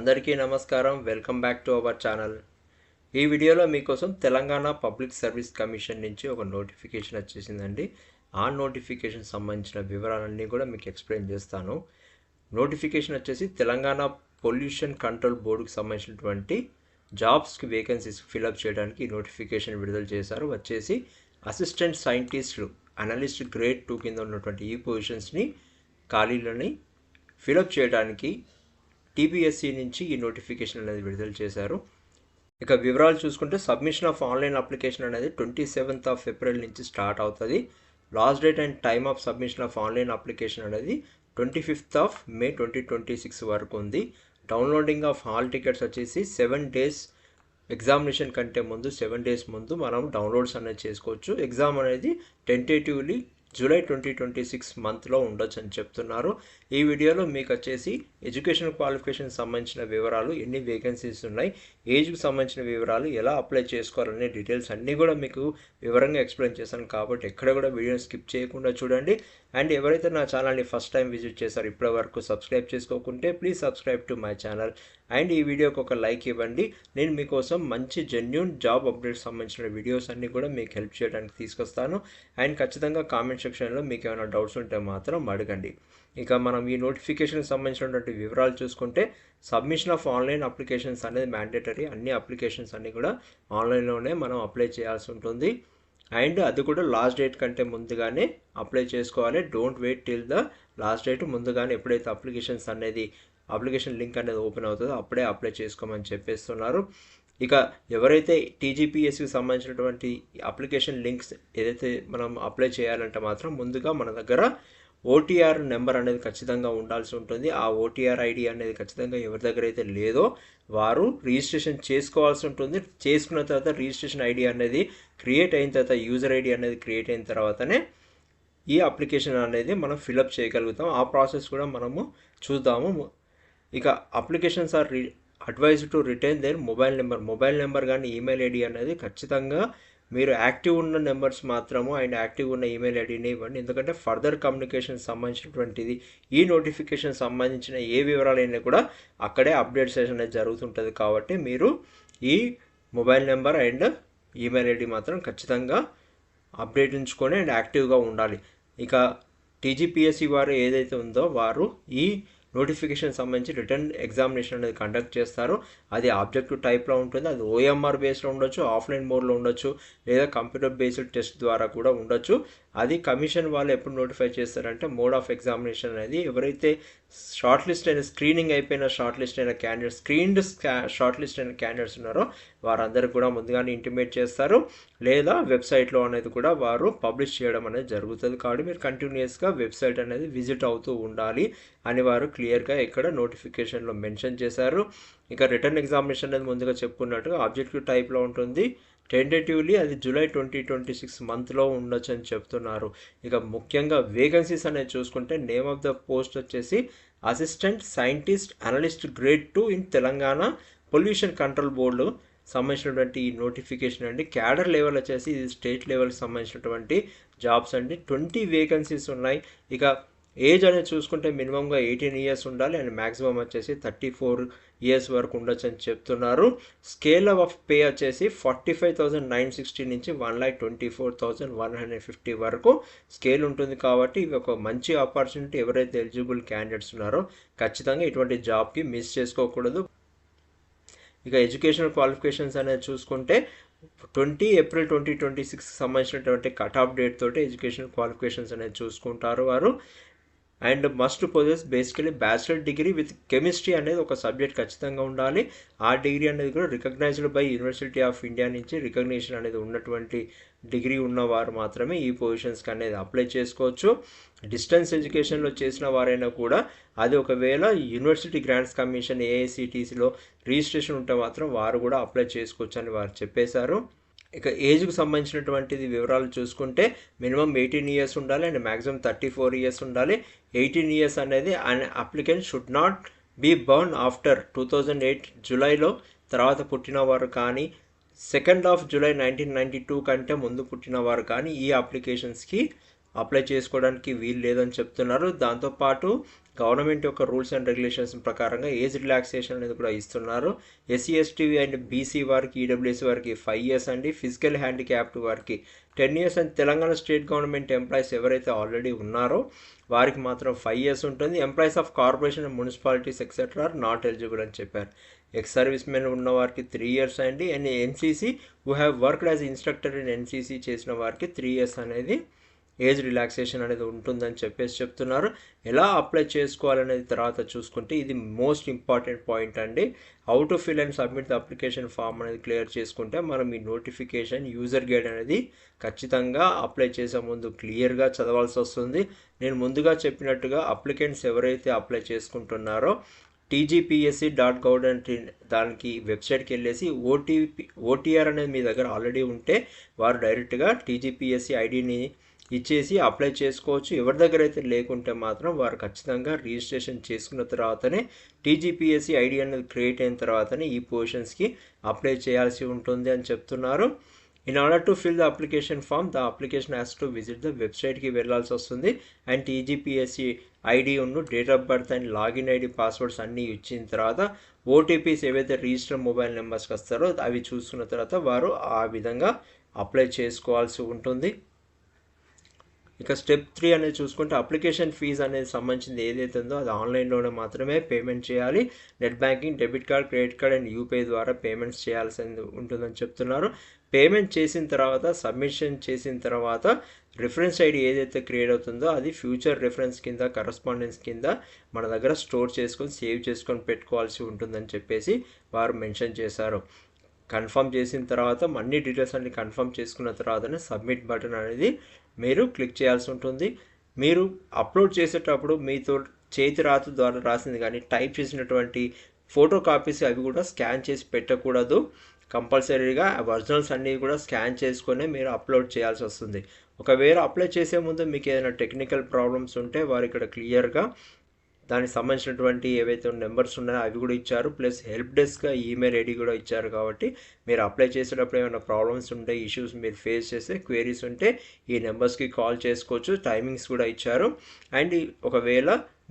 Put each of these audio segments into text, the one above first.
అందరికీ నమస్కారం. Welcome back to our channel. ఈ వీడియోలో మీకోసం తెలంగాణ పబ్లిక్ సర్వీస్ కమిషన్ నుంచి ఒక నోటిఫికేషన్ వచ్చేసిందండి. ఆ నోటిఫికేషన్ సంబంధించిన వివరాలన్నీ కూడా మీకు ఎక్స్ప్లెయిన్ చేస్తాను. నోటిఫికేషన్ వచ్చేసి తెలంగాణ పొల్యూషన్ కంట్రోల్ బోర్డుకి సంబంధించినటువంటి జాబ్స్కి వేకెన్సీస్ ఫిలప్ చేయడానికి ఈ నోటిఫికేషన్ విడుదల చేశారు. వచ్చేసి అసిస్టెంట్ సైంటిస్ట్ అనలిస్ట్ గ్రేడ్ 2 కింద ఉన్నటువంటి ఈ పొజిషన్స్ని ఖాళీలని ఫిలప్ చేయడానికి టీపీఎస్సీ నుంచి ఈ నోటిఫికేషన్ అనేది విడుదల చేశారు. ఇక వివరాలు చూసుకుంటే సబ్మిషన్ ఆఫ్ ఆన్లైన్ అప్లికేషన్ అనేది 27th ఏప్రిల్ నుంచి స్టార్ట్ అవుతుంది. Last date and time of submission of online application అనేది 25th May 2026 వరకు ఉంది. డౌన్లోడింగ్ ఆఫ్ హాల్ టికెట్స్ వచ్చేసి 7 days ఎగ్జామినేషన్ కంటే ముందు 7 days ముందు మనం డౌన్లోడ్స్ అనేది చేసుకోవచ్చు. ఎగ్జామ్ అనేది టెంటేటివ్లీ జూలై 2026 మంత్లో ఉండొచ్చు అని చెప్తున్నారు. ఈ వీడియోలో మీకు వచ్చేసి ఎడ్యుకేషన్ క్వాలిఫికేషన్ సంబంధించిన వివరాలు, ఎన్ని వేకెన్సీస్ ఉన్నాయి, ఏజ్కి సంబంధించిన వివరాలు, ఎలా అప్లై చేసుకోవాలనే డీటెయిల్స్ అన్నీ కూడా మీకు వివరంగా ఎక్స్ప్లెయిన్ చేశాను. కాబట్టి ఎక్కడ కూడా వీడియోని స్కిప్ చేయకుండా చూడండి. అండ్ ఎవరైతే నా ఛానల్ని ఫస్ట్ టైం విజిట్ చేశారో ఇప్పటి వరకు సబ్స్క్రైబ్ చేసుకోకుంటే please subscribe to my channel. And ఈ వీడియోకి ఒక లైక్ ఇవ్వండి. నేను మీకోసం మంచి జెన్యూన్ జాబ్ అప్డేట్స్ సంబంధించిన వీడియోస్ అన్నీ కూడా మీకు హెల్ప్ చేయడానికి తీసుకొస్తాను. అండ్ ఖచ్చితంగా కామెంట్ సెక్షన్లో మీకు ఏమైనా డౌట్స్ ఉంటే మాత్రం అడగండి. ఇక మనం ఈ నోటిఫికేషన్కి సంబంధించినటువంటి వివరాలు చూసుకుంటే సబ్మిషన్ ఆఫ్ ఆన్లైన్ అప్లికేషన్స్ అనేది మ్యాండేటరీ. అన్ని అప్లికేషన్స్ అన్నీ కూడా ఆన్లైన్లోనే మనం అప్లై చేయాల్సి ఉంటుంది. అండ్ అది కూడా లాస్ట్ డేట్ కంటే ముందుగానే అప్లై చేసుకోవాలి. Don't wait till the last date. ముందుగానే ఎప్పుడైతే అప్లికేషన్ లింక్ అనేది ఓపెన్ అవుతుందో అప్పుడే అప్లై చేసుకోమని చెప్పేస్తున్నారు. ఇక ఎవరైతే టీజీపీఎస్సికి సంబంధించినటువంటి అప్లికేషన్ లింక్స్ ఏదైతే మనం అప్లై చేయాలంటే మాత్రం ముందుగా మన దగ్గర ఓటీఆర్ నెంబర్ అనేది ఖచ్చితంగా ఉండాల్సి ఉంటుంది. ఆ ఓటీఆర్ ఐడి అనేది ఖచ్చితంగా ఎవరి దగ్గర అయితే లేదో వారు రిజిస్ట్రేషన్ చేసుకోవాల్సి ఉంటుంది. చేసుకున్న తర్వాత రిజిస్ట్రేషన్ ఐడి అనేది క్రియేట్ అయిన తర్వాత, యూజర్ ఐడి అనేది క్రియేట్ అయిన తర్వాతనే ఈ అప్లికేషన్ అనేది మనం ఫిలప్ చేయగలుగుతాం. ఆ ప్రాసెస్ కూడా మనము చూద్దాము. ఇక applications are advised to retain their mobile number కానీ ఈమెయిల్ ఐడి అనేది ఖచ్చితంగా మీరు యాక్టివ్ ఉన్న నెంబర్స్ మాత్రము అండ్ యాక్టివ్ ఉన్న ఈమెయిల్ ఐడిని ఇవ్వండి. ఎందుకంటే ఫర్దర్ కమ్యూనికేషన్ సంబంధించినటువంటిది ఈ నోటిఫికేషన్ సంబంధించిన ఏ వివరాలైనా కూడా అక్కడే అప్డేట్స్ అనేది జరుగుతుంటుంది. కాబట్టి మీరు ఈ mobile number and email ID మాత్రం ఖచ్చితంగా అప్డేట్ ఉంచుకొని అండ్ యాక్టివ్గా ఉండాలి. ఇక టీజీపీఎస్సీ వారు ఏదైతే ఉందో వారు ఈ నోటిఫికేషన్ సంబంధించి రిటర్న్ ఎగ్జామినేషన్ అనేది కండక్ట్ చేస్తారు. అది ఆబ్జెక్టివ్ టైప్లో ఉంటుంది. అది ఓఎంఆర్ బేస్లో ఉండొచ్చు, ఆఫ్లైన్ మోడ్లో ఉండొచ్చు, లేదా కంప్యూటర్ బేస్డ్ టెస్ట్ ద్వారా కూడా ఉండొచ్చు. అది కమిషన్ వాళ్ళు ఎప్పుడు నోటిఫై చేస్తారంటే మోడ్ ఆఫ్ ఎగ్జామినేషన్ అనేది ఎవరైతే షార్ట్ లిస్ట్ అయిన స్క్రీనింగ్ అయిపోయిన షార్ట్ లిస్ట్ అయిన క్యాండిడేట్స్ షార్ట్ లిస్ట్ అయిన క్యాండిడేట్స్ ఉన్నారో వారందరూ కూడా ముందుగానే ఇంటిమేట్ చేస్తారు, లేదా వెబ్సైట్లో అనేది కూడా వారు పబ్లిష్ చేయడం అనేది జరుగుతుంది. కాబట్టి మీరు కంటిన్యూస్గా వెబ్సైట్ అనేది విజిట్ అవుతూ ఉండాలి అని వారు క్లియర్గా ఇక్కడ నోటిఫికేషన్లో మెన్షన్ చేశారు. ఇక రిటర్న్ ఎగ్జామినేషన్ అనేది ముందుగా చెప్పుకున్నట్టుగా ఆబ్జెక్టివ్ టైప్లో ఉంటుంది. టెంటేటివ్లీ అది జూలై 2026 మంత్లో ఉండొచ్చు అని చెప్తున్నారు. ఇక ముఖ్యంగా వేకెన్సీస్ అనేది చూసుకుంటే నేమ్ ఆఫ్ ద పోస్ట్ వచ్చేసి assistant scientist analyst grade 2 in Telangana pollution control board సంబంధించినటువంటి ఈ నోటిఫికేషన్ అండి. క్యాడర్ లెవెల్ వచ్చేసి ఇది స్టేట్ లెవెల్కి సంబంధించినటువంటి జాబ్స్ అండి. 20 వేకెన్సీస్ ఉన్నాయి. ఇక ఏజ్ అనేది చూసుకుంటే మినిమంగా 18 years ఉండాలి అండ్ మ్యాక్సిమం వచ్చేసి 34 years వరకు ఉండొచ్చు అని చెప్తున్నారు. స్కేల్ ఆఫ్ పే వచ్చేసి 45,960 నుంచి 1,24,150 వరకు స్కేల్ ఉంటుంది. కాబట్టి ఇవి ఒక మంచి ఆపర్చునిటీ. ఎవరైతే ఎలిజిబుల్ క్యాండిడేట్స్ ఉన్నారో ఖచ్చితంగా ఇటువంటి జాబ్కి మిస్ చేసుకోకూడదు. ఇక ఎడ్యుకేషనల్ క్వాలిఫికేషన్స్ అనేది చూసుకుంటే 20 April 2026 సంబంధించినటువంటి కట్ ఆఫ్ డేట్ తోటి ఎడ్యుకేషనల్ క్వాలిఫికేషన్స్ అనేది చూసుకుంటారు వారు. And must possess basically bachelor degree with chemistry అనేది ఒక సబ్జెక్ట్ ఖచ్చితంగా ఉండాలి. ఆ డిగ్రీ అనేది కూడా recognised by university of India నుంచి రికగ్నిషన్ అనేది ఉన్నటువంటి డిగ్రీ ఉన్నవారు మాత్రమే ఈ పొజిషన్స్కి అనేది అప్లై చేసుకోవచ్చు. డిస్టెన్స్ ఎడ్యుకేషన్లో చేసిన వారైనా కూడా అది ఒకవేళ యూనివర్సిటీ గ్రాంట్స్ కమిషన్ ఏఐసిటిసిలో రిజిస్ట్రేషన్ ఉంటే మాత్రం వారు కూడా అప్లై చేసుకోవచ్చు అని వారు చెప్పేశారు. ఇక ఏజ్కి సంబంధించినటువంటిది వివరాలు చూసుకుంటే మినిమం 18 years ఉండాలి అండ్ మ్యాక్సిమం 34 years ఉండాలి. 18 years అనేది an applicant should not be born after 2008 జూలైలో తర్వాత పుట్టినవారు కానీ 2nd July 1992 కంటే ముందు పుట్టినవారు కానీ ఈ అప్లికేషన్స్కి అప్లై చేసుకోవడానికి వీలు లేదని చెప్తున్నారు. దాంతోపాటు గవర్నమెంట్ యొక్క రూల్స్ అండ్ రెగ్యులేషన్స్ ప్రకారంగా ఏజ్ రిలాక్సేషన్ అనేది కూడా ఇస్తున్నారు. ఎస్సీ ఎస్టీ అండ్ బీసీ వారికి, ఈడబ్ల్యూఎస్ వారికి 5 years అండి, ఫిజికల్ హ్యాండిక్యాప్డ్ వారికి 10 years and Telangana state government employees ఎవరైతే ఆల్రెడీ ఉన్నారో వారికి మాత్రం 5 years ఉంటుంది. Employees of corporation and municipalities etcetera are not eligible అని చెప్పారు. ఎక్స్ సర్వీస్ మెన్ ఉన్న వారికి 3 years అండి, and NCC who have worked as instructor in NCC చేసిన వారికి 3 years అనేది ఏజ్ రిలాక్సేషన్ అనేది ఉంటుందని చెప్తున్నారు. ఎలా అప్లై చేసుకోవాలనేది తర్వాత చూసుకుంటే ఇది మోస్ట్ ఇంపార్టెంట్ పాయింట్ అండి. How to fill and submit the application form అనేది క్లియర్ చేసుకుంటే మనం ఈ నోటిఫికేషన్ యూజర్ గైడ్ అనేది ఖచ్చితంగా అప్లై చేసే ముందు క్లియర్గా చదవాల్సి వస్తుంది. నేను ముందుగా చెప్పినట్టుగా అప్లికెంట్స్ ఎవరైతే అప్లై చేసుకుంటున్నారో tgpsc.gov దానికి వెబ్సైట్కి వెళ్ళేసి ఓటీఆర్ అనేది మీ దగ్గర ఆల్రెడీ ఉంటే వారు డైరెక్ట్గా టీజీపీఎస్సీ ఐడిని ఇచ్చేసి అప్లై చేసుకోవచ్చు. ఎవరి దగ్గర అయితే లేకుంటే మాత్రం వారు ఖచ్చితంగా రిజిస్ట్రేషన్ చేసుకున్న తర్వాతనే టీజీపీఎస్సీ ఐడి అనేది క్రియేట్ అయిన తర్వాతనే ఈ పొజిషన్స్కి అప్లై చేయాల్సి ఉంటుంది అని చెప్తున్నారు. In order to fill the application form the application has to visit the వెబ్సైట్కి వెళ్ళాల్సి వస్తుంది. అండ్ టీజీపీఎస్సీ ఐడి ఉన్న date of birth and login ID passwords అన్నీ ఇచ్చిన తర్వాత ఓటీపీస్ ఏవైతే రిజిస్టర్ మొబైల్ నెంబర్స్కి వస్తారో అవి చూసుకున్న తర్వాత వారు ఆ విధంగా అప్లై చేసుకోవాల్సి ఉంటుంది. ఇక స్టెప్ 3 అనేది చూసుకుంటే అప్లికేషన్ ఫీజు అనేది సంబంధించింది ఏదైతే ఉందో అది ఆన్లైన్లోనే మాత్రమే పేమెంట్ చేయాలి. Net banking, debit card, credit card and UPI ద్వారా పేమెంట్స్ చేయాల్సి ఉంటుందని చెప్తున్నారు. పేమెంట్ చేసిన తర్వాత, సబ్మిషన్ చేసిన తర్వాత రిఫరెన్స్ ఐడి ఏదైతే క్రియేట్ అవుతుందో అది ఫ్యూచర్ రిఫరెన్స్ కింద, కరస్పాండెన్స్ కింద మన దగ్గర స్టోర్ చేసుకొని సేవ్ చేసుకొని పెట్టుకోవాల్సి ఉంటుందని చెప్పేసి వారు మెన్షన్ చేశారు. కన్ఫర్మ్ చేసిన తర్వాత అన్ని డీటెయిల్స్ అన్ని కన్ఫర్మ్ చేసుకున్న తర్వాతనే సబ్మిట్ బటన్ అనేది మీరు క్లిక్ చేయాల్సి ఉంటుంది. మీరు అప్లోడ్ చేసేటప్పుడు మీతో చేతి రాత ద్వారా రాసింది కానీ టైప్ చేసినటువంటి ఫోటో కాపీస్ అవి కూడా స్కాన్ చేసి పెట్టకూడదు. కంపల్సరీగా ఒరిజినల్స్ అన్నీ కూడా స్కాన్ చేసుకొని మీరు అప్లోడ్ చేయాల్సి వస్తుంది. ఒకవేళ అప్లై చేసే ముందు మీకు ఏదైనా టెక్నికల్ ప్రాబ్లమ్స్ ఉంటే వారు ఇక్కడ క్లియర్గా దానికి సంబంధించినటువంటి ఏవైతే నెంబర్స్ ఉన్నాయో అవి కూడా ఇచ్చారు. ప్లస్ హెల్ప్ డెస్క్గా ఈమెయిల్ ఐడి కూడా ఇచ్చారు. కాబట్టి మీరు అప్లై చేసేటప్పుడు ఏమైనా ప్రాబ్లమ్స్ ఉంటే, ఇష్యూస్ మీరు ఫేస్ చేస్తే, క్వైరీస్ ఉంటే ఈ నెంబర్స్కి కాల్ చేసుకోవచ్చు. టైమింగ్స్ కూడా ఇచ్చారు. అండ్ ఒకవేళ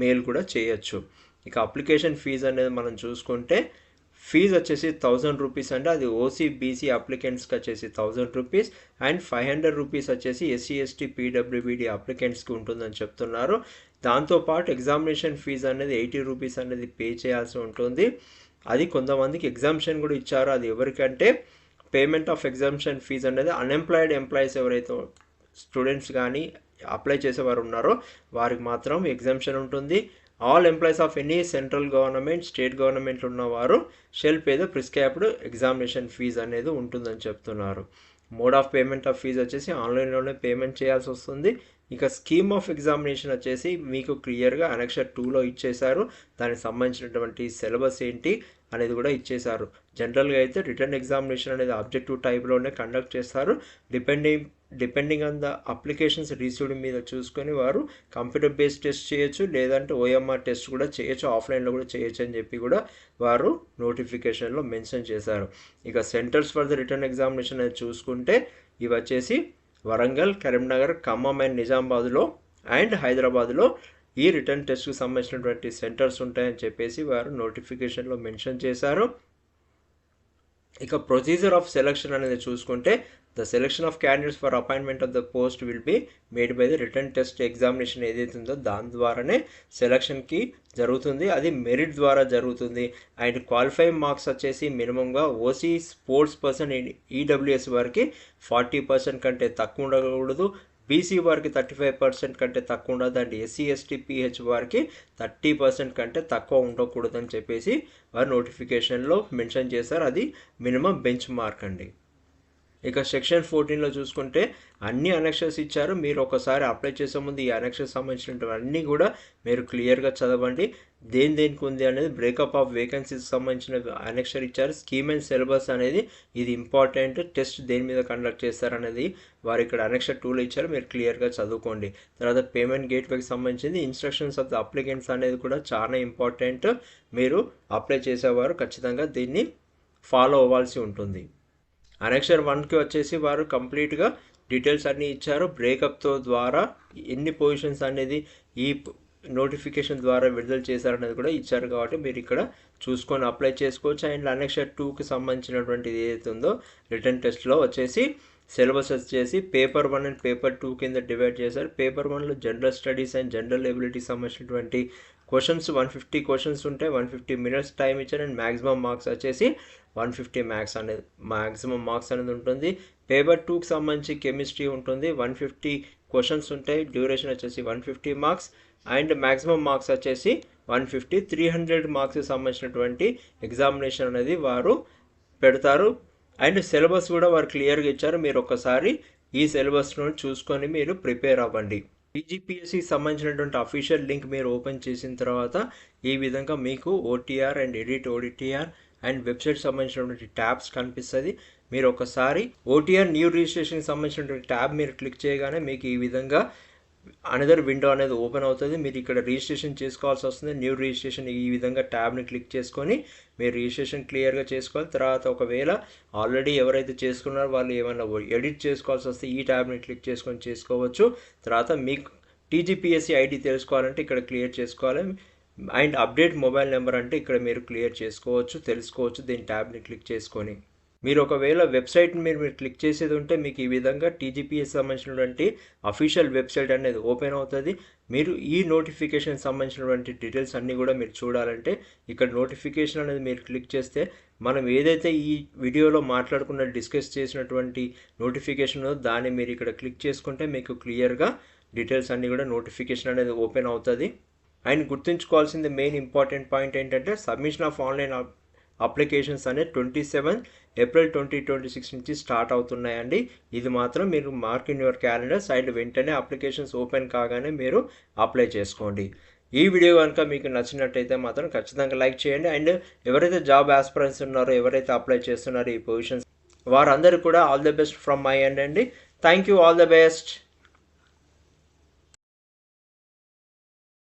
మెయిల్ కూడా చేయొచ్చు. ఇక అప్లికేషన్ ఫీజు అనేది మనం చూసుకుంటే ఫీజు వచ్చేసి 1000 రూపీస్ అండి. అది ఓసీ బీసీ అప్లికెంట్స్కి వచ్చేసి 1000 రూపీస్ అండ్ 500 రూపీస్ వచ్చేసి ఎస్సీ ఎస్టీ పీడబ్ల్యూబీడీ అప్లికెంట్స్కి ఉంటుందని చెప్తున్నారు. దాంతోపాటు ఎగ్జామినేషన్ ఫీజు అనేది 80 రూపీస్ అనేది పే చేయాల్సి ఉంటుంది. అది కొంతమందికి ఎగ్జామ్షన్ కూడా ఇచ్చారు. అది ఎవరికంటే పేమెంట్ ఆఫ్ ఎగ్జామ్షన్ ఫీజు అనేది అన్ఎంప్లాయిడ్ ఎంప్లాయీస్ ఎవరైతే స్టూడెంట్స్ కానీ అప్లై చేసేవారు ఉన్నారో వారికి మాత్రం ఎగ్జామ్షన్ ఉంటుంది. All employees of any central government, state government ఉన్నవారు shall pay the prescribed examination fee అనేది ఉంటుందని చెప్తున్నారు. Mode of payment of fee వచ్చేసి ఆన్లైన్లోనే పేమెంట్ చేయాల్సి వస్తుంది. ఇక స్కీమ్ ఆఫ్ ఎగ్జామినేషన్ వచ్చేసి మీకు క్లియర్గా అనెక్సర్ 2లో ఇచ్చేశారు. దానికి సంబంధించినటువంటి సిలబస్ ఏంటి అనేది కూడా ఇచ్చేశారు. జనరల్గా అయితే రిటర్న్ ఎగ్జామినేషన్ అనేది ఆబ్జెక్టివ్ టైప్లోనే కండక్ట్ చేస్తారు. Depending on the applications received మీద చూసుకొని వారు కంప్యూటర్ బేస్డ్ టెస్ట్ చేయొచ్చు, లేదంటే ఓఎంఆర్ టెస్ట్ కూడా చేయొచ్చు, ఆఫ్లైన్లో కూడా చేయొచ్చు అని చెప్పి కూడా వారు నోటిఫికేషన్లో మెన్షన్ చేశారు. ఇక centres for the written examination అనేది చూసుకుంటే ఇవి వచ్చేసి వరంగల్, కరీంనగర్, ఖమ్మం అండ్ నిజామాబాద్లో అండ్ హైదరాబాద్లో ఈ రిటర్న్ టెస్ట్కి సంబంధించినటువంటి సెంటర్స్ ఉంటాయని చెప్పేసి వారు నోటిఫికేషన్లో మెన్షన్ చేశారు. ఇక ప్రొసీజర్ ఆఫ్ సెలక్షన్ అనేది చూసుకుంటే the selection of candidates for appointment of the post will be made by the return test examination ఏదైతే ఉందో దాని ద్వారానే సెలక్షన్కి జరుగుతుంది. అది మెరిట్ ద్వారా జరుగుతుంది. అండ్ క్వాలిఫైయింగ్ మార్క్స్ వచ్చేసి మినిమంగా ఓసీ స్పోర్ట్స్ పర్సన్ ఈడబ్ల్యూఎస్ వారికి 40% కంటే తక్కువ ఉండకూడదు, బీసీ వారికి 35% కంటే తక్కువ ఉండదు, అండ్ ఎస్సీ ఎస్టీ పీహెచ్ వారికి 30% కంటే తక్కువ ఉండకూడదు అని చెప్పేసి వారు నోటిఫికేషన్లో మెన్షన్ చేశారు. అది మినిమం బెంచ్ మార్క్ అండి. ఇక సెక్షన్ 14లో చూసుకుంటే అన్ని అనెక్షర్స్ ఇచ్చారు. మీరు ఒకసారి అప్లై చేసే ముందు ఈ అనెక్షర్స్ సంబంధించినవన్నీ కూడా మీరు క్లియర్గా చదవండి. దేనికి ఉంది అనేది బ్రేకప్ ఆఫ్ వేకెన్సీస్ సంబంధించిన అనెక్షర్ ఇచ్చారు. స్కీమ్ అండ్ సిలబస్ అనేది ఇది ఇంపార్టెంట్. టెస్ట్ దేని మీద కండక్ట్ చేస్తారనేది వారు ఇక్కడ అనెక్షర్ 2లో ఇచ్చారు. మీరు క్లియర్గా చదువుకోండి. తర్వాత పేమెంట్ గేట్వేకి సంబంధించింది ఇన్స్ట్రక్షన్స్ ఆఫ్ ద అప్లికెంట్స్ అనేది కూడా చాలా ఇంపార్టెంట్. మీరు అప్లై చేసేవారు ఖచ్చితంగా దీన్ని ఫాలో అవ్వాల్సి ఉంటుంది. అనెక్షర్ 1కి వచ్చేసి వారు కంప్లీట్గా డీటెయిల్స్ అన్నీ ఇచ్చారు. బ్రేకప్తో ద్వారా ఎన్ని పొజిషన్స్ అనేది ఈ నోటిఫికేషన్ ద్వారా విడుదల చేశారనేది కూడా ఇచ్చారు. కాబట్టి మీరు ఇక్కడ చూసుకొని అప్లై చేసుకోవచ్చు. అండ్ అనెక్షన్ 2కి సంబంధించినటువంటిది ఏదైతే ఉందో రిటర్న్ టెస్ట్లో వచ్చేసి సిలబస్ వచ్చేసి పేపర్ 1 అండ్ పేపర్ 2 కింద డివైడ్ చేశారు. పేపర్ 1లో జనరల్ స్టడీస్ అండ్ జనరల్ ఎబిలిటీకి సంబంధించినటువంటి క్వశ్చన్స్ 150 క్వశ్చన్స్ ఉంటాయి. 150 మినిట్స్ టైం ఇచ్చారు. అండ్ మ్యాక్సిమం మార్క్స్ వచ్చేసి 150 మ్యాక్సిమం మార్క్స్ అనేది ఉంటుంది. పేపర్ 2కి సంబంధించి కెమిస్ట్రీ ఉంటుంది. 150 క్వశ్చన్స్ ఉంటాయి. డ్యూరేషన్ వచ్చేసి 150 మార్క్స్ అండ్ మ్యాక్సిమం మార్క్స్ వచ్చేసి 150. 300 మార్క్స్కి సంబంధించినటువంటి ఎగ్జామినేషన్ అనేది వారు పెడతారు. అండ్ సిలబస్ కూడా వారు క్లియర్గా ఇచ్చారు. మీరు ఒకసారి ఈ సిలబస్ను చూసుకొని మీరు ప్రిపేర్ అవ్వండి. టీజీపీఎస్సికి సంబంధించినటువంటి అఫీషియల్ లింక్ మీరు ఓపెన్ చేసిన తర్వాత ఈ విధంగా మీకు ఓటీఆర్ అండ్ ఎడిట్ ఓడిటిఆర్ అండ్ వెబ్సైట్ సంబంధించినటువంటి ట్యాబ్స్ కనిపిస్తుంది. మీరు ఒకసారి ఓటీఆర్ న్యూ రిజిస్ట్రేషన్కి సంబంధించినటువంటి ట్యాబ్ మీరు క్లిక్ చేయగానే మీకు ఈ విధంగా అనదర్ విండో అనేది ఓపెన్ అవుతుంది. మీరు ఇక్కడ రిజిస్ట్రేషన్ చేసుకోవాల్సి వస్తుంది. న్యూ రిజిస్ట్రేషన్ ఈ విధంగా ట్యాబ్ని క్లిక్ చేసుకొని మీరు రిజిస్ట్రేషన్ క్లియర్గా చేసుకోవాలి. తర్వాత ఒకవేళ ఆల్రెడీ ఎవరైతే చేసుకున్నారో వాళ్ళు ఏమైనా ఎడిట్ చేసుకోవాల్సి వస్తే ఈ ట్యాబ్ని క్లిక్ చేసుకొని చేసుకోవచ్చు. తర్వాత మీకు టీజీపీఎస్సీ ఐడి తెలుసుకోవాలంటే ఇక్కడ క్లియర్ చేసుకోవాలి. అండ్ అప్డేట్ మొబైల్ నెంబర్ అంటే ఇక్కడ మీరు క్లియర్ తెలుసుకోవచ్చు దీని ట్యాబ్ని క్లిక్ చేసుకొని. మీరు ఒకవేళ వెబ్సైట్ని మీరు క్లిక్ చేసేది ఉంటే మీకు ఈ విధంగా టీజీపీఎస్సీ సంబంధించినటువంటి అఫీషియల్ వెబ్సైట్ అనేది ఓపెన్ అవుతుంది. మీరు ఈ నోటిఫికేషన్ సంబంధించినటువంటి డీటెయిల్స్ అన్నీ కూడా మీరు చూడాలంటే ఇక్కడ నోటిఫికేషన్ అనేది మీరు క్లిక్ చేస్తే మనం ఏదైతే ఈ వీడియోలో డిస్కస్ చేసినటువంటి నోటిఫికేషన్ దాన్ని మీరు ఇక్కడ క్లిక్ చేసుకుంటే మీకు క్లియర్గా డీటెయిల్స్ అన్నీ కూడా నోటిఫికేషన్ అనేది ఓపెన్ అవుతుంది. అండ్ గుర్తుంచుకోవాల్సింది మెయిన్ ఇంపార్టెంట్ పాయింట్ ఏంటంటే సబ్మిషన్ ఆఫ్ ఆన్లైన్ అప్లికేషన్స్ అనేది 27 ఏప్రిల్ 2026 నుంచి స్టార్ట్ అవుతున్నాయండి. ఇది మాత్రం మీరు mark in your calendars and వెంటనే అప్లికేషన్స్ ఓపెన్ కాగానే మీరు అప్లై చేసుకోండి. ఈ వీడియో కనుక మీకు నచ్చినట్టయితే మాత్రం ఖచ్చితంగా లైక్ చేయండి. అండ్ ఎవరైతే జాబ్ ఆస్పిరెంట్స్ ఉన్నారో ఎవరైతే అప్లై చేస్తున్నారో ఈ పొజిషన్స్ వారందరూ కూడా all the best from my end అండి. Thank you, all the best.